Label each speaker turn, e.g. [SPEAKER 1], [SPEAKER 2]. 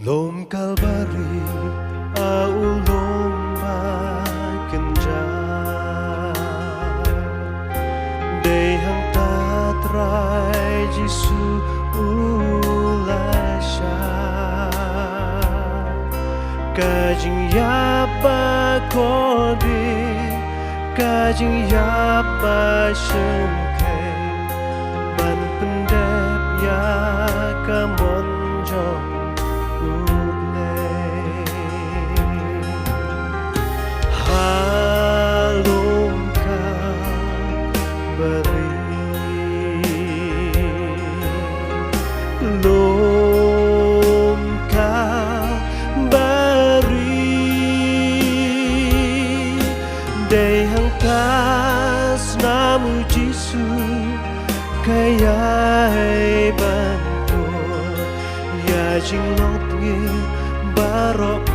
[SPEAKER 1] Lom Kalbari aulom bakenjar Dehang tatrai Jisu ulasha Kajing yapa kodi Kajing yapa shengkei Ban pendep ya kamonjo Lom Kalbari Dehang kas namu Jisu Kayai bantu Ya jing lot ngi barok